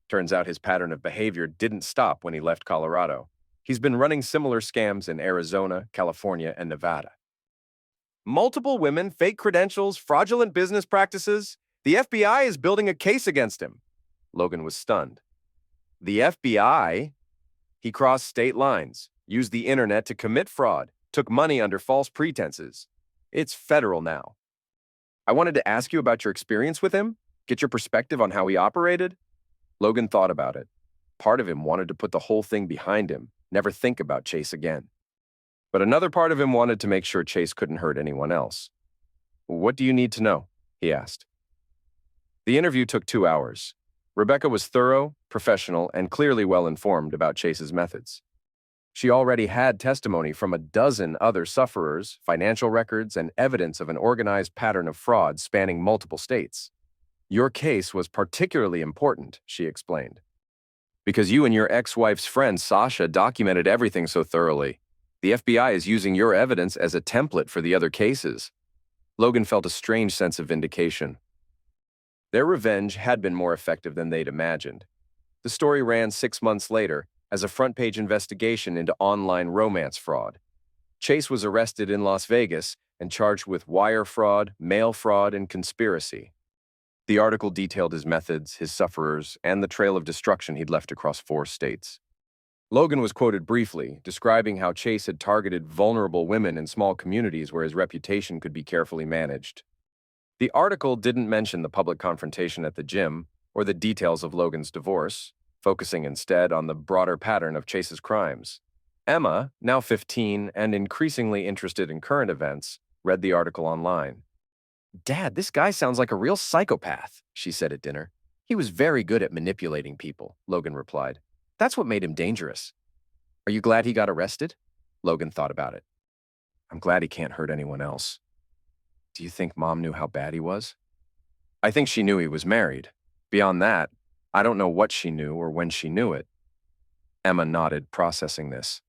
Turns out his pattern of behavior didn't stop when he left Colorado. He's been running similar scams in Arizona, California, and Nevada." "Multiple women, fake credentials, fraudulent business practices. The FBI is building a case against him." Logan was stunned. "The FBI?" "He crossed state lines, used the internet to commit fraud, took money under false pretenses. It's federal now." "I wanted to ask you about your experience with him, get your perspective on how he operated." Logan thought about it. Part of him wanted to put the whole thing behind him, never think about Chase again. But another part of him wanted to make sure Chase couldn't hurt anyone else. "What do you need to know?" he asked. The interview took 2 hours. Rebecca was thorough, professional, and clearly well-informed about Chase's methods. She already had testimony from a dozen other sufferers, financial records, and evidence of an organized pattern of fraud spanning multiple states. "Your case was particularly important," she explained, "because you and your ex-wife's friend Sasha documented everything so thoroughly. The FBI is using your evidence as a template for the other cases." Logan felt a strange sense of vindication. Their revenge had been more effective than they'd imagined. The story ran 6 months later as a front-page investigation into online romance fraud. Chase was arrested in Las Vegas and charged with wire fraud, mail fraud, and conspiracy. The article detailed his methods, his sufferers, and the trail of destruction he'd left across 4 states. Logan was quoted briefly, describing how Chase had targeted vulnerable women in small communities where his reputation could be carefully managed. The article didn't mention the public confrontation at the gym or the details of Logan's divorce, focusing instead on the broader pattern of Chase's crimes. Emma, now 15 and increasingly interested in current events, read the article online. "Dad, this guy sounds like a real psychopath," she said at dinner. "He was very good at manipulating people," Logan replied. "That's what made him dangerous." "Are you glad he got arrested?" Logan thought about it. "I'm glad he can't hurt anyone else." "Do you think Mom knew how bad he was?" "I think she knew he was married. Beyond that, I don't know what she knew or when she knew it." Emma nodded, processing this.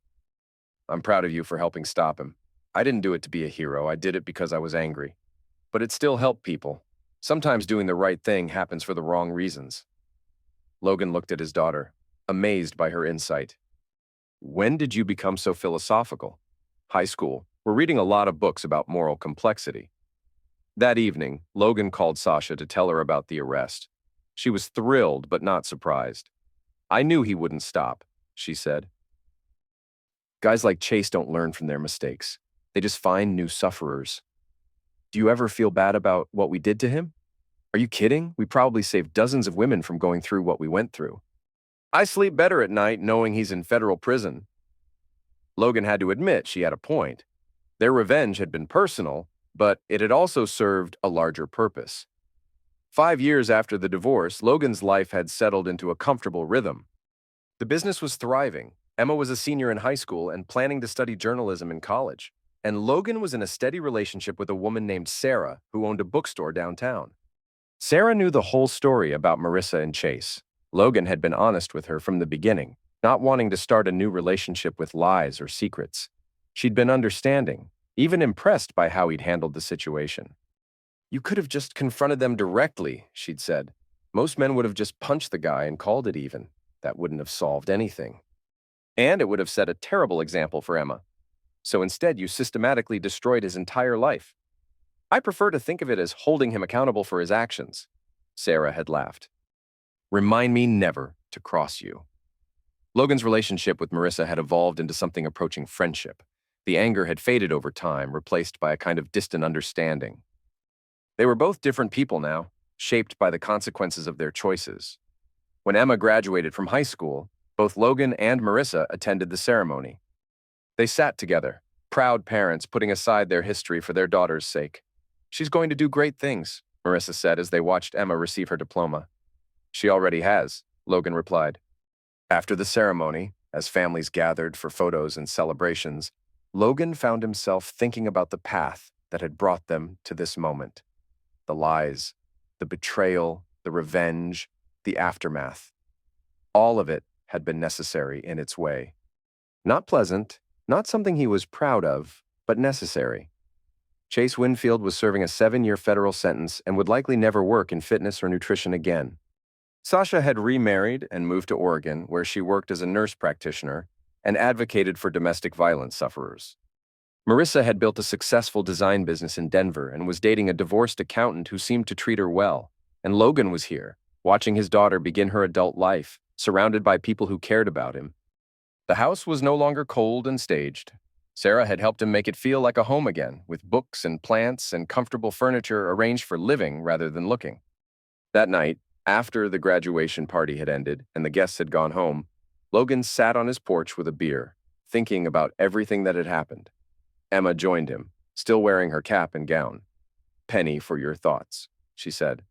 "I'm proud of you for helping stop him. I didn't do it to be a hero. I did it because I was angry. But it still helped people. Sometimes doing the right thing happens for the wrong reasons." Logan looked at his daughter, amazed by her insight. "When did you become so philosophical?" "High school. We're reading a lot of books about moral complexity." That evening, Logan called Sasha to tell her about the arrest. She was thrilled but not surprised. "I knew he wouldn't stop," she said. "Guys like Chase don't learn from their mistakes. They just find new sufferers. Do you ever feel bad about what we did to him?" "Are you kidding? We probably saved dozens of women from going through what we went through." "I sleep better at night knowing he's in federal prison." Logan had to admit she had a point. Their revenge had been personal, but it had also served a larger purpose. 5 years after the divorce, Logan's life had settled into a comfortable rhythm. The business was thriving. Emma was a senior in high school and planning to study journalism in college. And Logan was in a steady relationship with a woman named Sarah, who owned a bookstore downtown. Sarah knew the whole story about Marissa and Chase. Logan had been honest with her from the beginning, not wanting to start a new relationship with lies or secrets. She'd been understanding, even impressed by how he'd handled the situation. "You could have just confronted them directly," she'd said. "Most men would have just punched the guy and called it even. That wouldn't have solved anything. And it would have set a terrible example for Emma. So instead, you systematically destroyed his entire life. I prefer to think of it as holding him accountable for his actions." Sarah had laughed. "Remind me never to cross you." Logan's relationship with Marissa had evolved into something approaching friendship. The anger had faded over time, replaced by a kind of distant understanding. They were both different people now, shaped by the consequences of their choices. When Emma graduated from high school, Both Logan and Marissa attended the ceremony. They sat together, proud parents putting aside their history for their daughter's sake. "She's going to do great things," Marissa said as they watched Emma receive her diploma. "She already has," Logan replied. After the ceremony, as families gathered for photos and celebrations, Logan found himself thinking about the path that had brought them to this moment. The lies, the betrayal, the revenge, the aftermath. All of it had been necessary in its way. Not pleasant, not something he was proud of, but necessary. Chase Winfield was serving a 7-year federal sentence and would likely never work in fitness or nutrition again. Sasha had remarried and moved to Oregon, where she worked as a nurse practitioner and advocated for domestic violence sufferers. Marissa had built a successful design business in Denver and was dating a divorced accountant who seemed to treat her well. And Logan was here, watching his daughter begin her adult life, surrounded by people who cared about him. The house was no longer cold and staged. Sarah had helped him make it feel like a home again, with books and plants and comfortable furniture arranged for living rather than looking. That night, after the graduation party had ended and the guests had gone home, Logan sat on his porch with a beer, thinking about everything that had happened. Emma joined him, still wearing her cap and gown. "Penny for your thoughts," she said.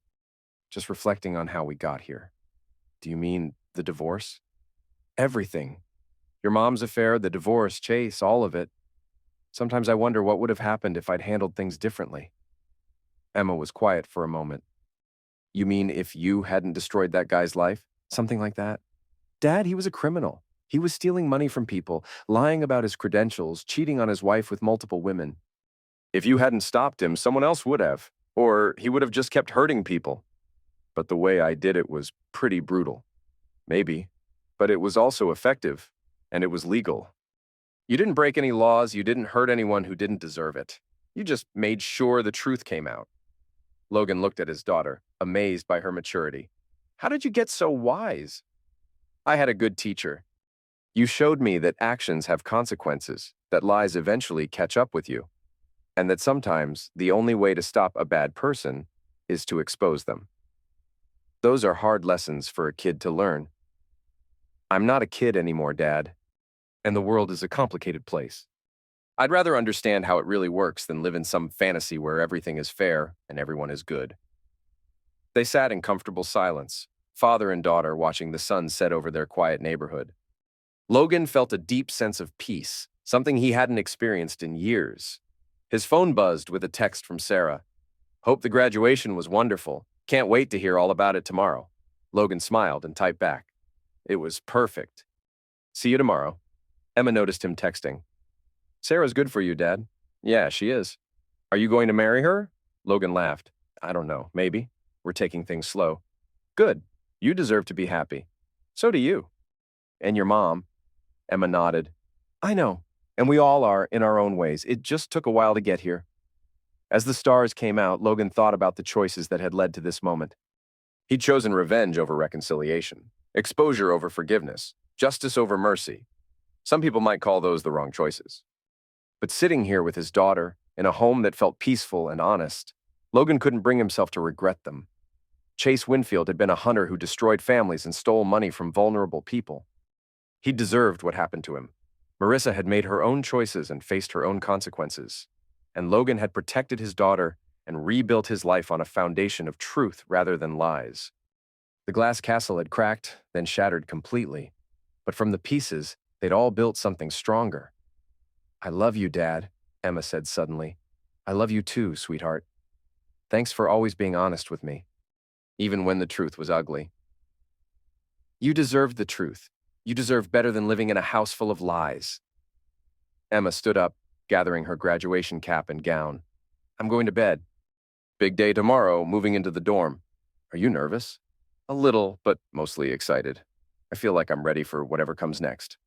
"Just reflecting on how we got here." "Do you mean the divorce?" "Everything. Your mom's affair, the divorce, Chase, all of it. Sometimes I wonder what would have happened if I'd handled things differently." Emma was quiet for a moment. "You mean if you hadn't destroyed that guy's life? Something like that?" "Dad, he was a criminal. He was stealing money from people, lying about his credentials, cheating on his wife with multiple women. If you hadn't stopped him, someone else would have, or he would have just kept hurting people. But the way I did it was pretty brutal. Maybe, but it was also effective, and it was legal. You didn't break any laws, you didn't hurt anyone who didn't deserve it. You just made sure the truth came out." Logan looked at his daughter, amazed by her maturity. "How did you get so wise?" "I had a good teacher. You showed me that actions have consequences, that lies eventually catch up with you, and that sometimes the only way to stop a bad person is to expose them. Those are hard lessons for a kid to learn." "I'm not a kid anymore, Dad, and the world is a complicated place. I'd rather understand how it really works than live in some fantasy where everything is fair and everyone is good." They sat in comfortable silence, father and daughter watching the sun set over their quiet neighborhood. Logan felt a deep sense of peace, something he hadn't experienced in years. His phone buzzed with a text from Sarah. "Hope the graduation was wonderful. Can't wait to hear all about it tomorrow." Logan smiled and typed back. "It was perfect. See you tomorrow." Emma noticed him texting. "Sarah's good for you, Dad." "Yeah, she is." "Are you going to marry her?" Logan laughed. "I don't know, maybe. We're taking things slow." "Good. You deserve to be happy." "So do you." "And your mom." Emma nodded. "I know, and we all are in our own ways. It just took a while to get here." As the stars came out, Logan thought about the choices that had led to this moment. He'd chosen revenge over reconciliation, exposure over forgiveness, justice over mercy. Some people might call those the wrong choices. But sitting here with his daughter, in a home that felt peaceful and honest, Logan couldn't bring himself to regret them. Chase Winfield had been a hunter who destroyed families and stole money from vulnerable people. He deserved what happened to him. Marissa had made her own choices and faced her own consequences. And Logan had protected his daughter and rebuilt his life on a foundation of truth rather than lies. The glass castle had cracked, then shattered completely. But from the pieces, they'd all built something stronger. "I love you, Dad," Emma said suddenly. "I love you too, sweetheart. Thanks for always being honest with me, even when the truth was ugly. You deserved the truth. You deserve better than living in a house full of lies." Emma stood up, gathering her graduation cap and gown. "I'm going to bed. Big day tomorrow, moving into the dorm. Are you nervous?" "A little, but mostly excited. I feel like I'm ready for whatever comes next."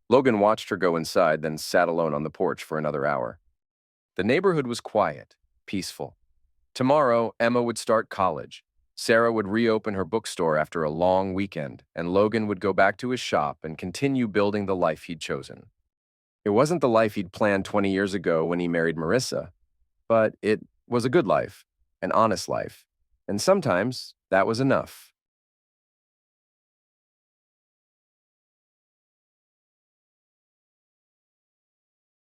Logan watched her go inside, then sat alone on the porch for another hour. The neighborhood was quiet, peaceful. Tomorrow, Emma would start college. Sarah would reopen her bookstore after a long weekend, and Logan would go back to his shop and continue building the life he'd chosen. It wasn't the life he'd planned 20 years ago when he married Marissa, but it was a good life, an honest life, and sometimes that was enough.